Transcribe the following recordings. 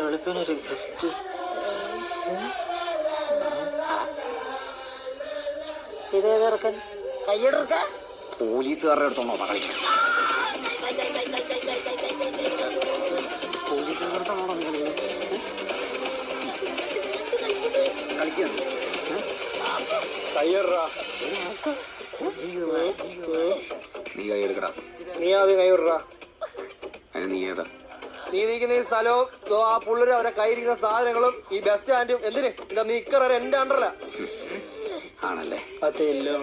വെളുപ്പിനൊരു guest ഇതേതിറക്കൻ കയ്യെടുക്ക പോലീസുകാരുടെ അടുത്തോണോ കളിക്കുന്നത്? പോലീസുകാരുടെ കളിക്കുന്നത് നീ കൈയെടുക്കടാ. നീ ആദ്യം കൈവിടറാ. അതിന് നീ ഏതാ? നീ നിൽക്കുന്ന ഈ സ്ഥലവും ആ പുള്ളരും അവരെ കയ്യിരിക്കുന്ന സാധനങ്ങളും ഈ ബസ് സ്റ്റാൻഡും എന്തിന് ഇതാ നിക്കറ എന്റെ അണ്ടറല്ല ആണല്ലേ? അതെല്ലോ.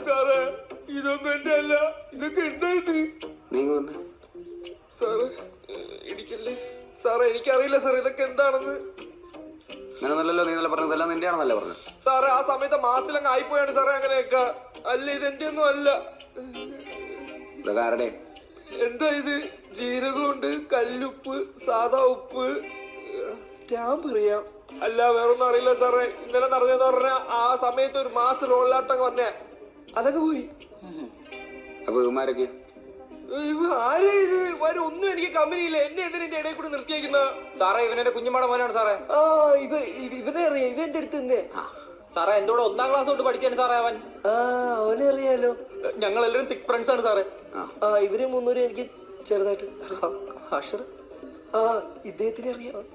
സാറേ ഇതൊന്നും എന്റെ അല്ല. ഇതൊക്കെ എന്താ ഇത്? നീ വന്ന് സാറ് ഇടിക്കല്ലേ സാറേ, എനിക്കറിയില്ല സാർ ഇതൊക്കെ എന്താണെന്ന്. അങ്ങനെയൊന്നല്ലോ നീ നല്ല പറഞ്ഞത്. എല്ലാം നിന്റെ ആണെന്നല്ലേ പറഞ്ഞത്? സാറേ ആ സമയത്ത് മാസിലങ്ങ് ആയിപ്പോയാണ് സാറേ അങ്ങനെയൊക്കെ. അല്ല ഇതെന്റെ ഒന്നും അല്ല. ഇതൊക്കെ ആരുടെ? എന്താ ഇത്? ജീരകമുണ്ട്, കല്ലുപ്പ്, സാധാ ഉപ്പ്, സ്റ്റാമ്പ് അറിയാം. അല്ല വേറൊന്നും അറിയില്ല സാറേ. ഇന്നലെ നടന്നതെന്ന് പറഞ്ഞാൽ ആ സമയത്ത് ഒരു മാസ് റോളിലാട്ടം വന്നേ, അതൊക്കെ പോയി. അപ്പൊ ഇവന്മാരൊക്കെ ആരാ ഇത്? ഒന്നും എനിക്ക് കമ്പനിയില്ല. എന്നെ എന്തിനാ എന്റെ ഇടയിൽ കൂടെ നിർത്തിയേക്കുന്ന? സാറേ ഇവനെന്റെ കുഞ്ഞുമാടെ മോനാണ് സാറേ. ആ ഇവനെ അറിയാം. ഇവ എന്റെ അടുത്ത് തന്നെ സാറേ. എന്റെ കൂടെ 1ാം ക്ലാസ് തൊട്ട് പഠിച്ചാണ് സാറേ അവൻ. അവനെ അറിയാലോ. ഞങ്ങൾ എല്ലാവരും തിക് ഫ്രണ്ട്സ് ആണ് സാറേ. ഇവര് 300 എനിക്ക് ചെറുതായിട്ട്. ഇദ്ദേഹത്തിനെ അറിയാം.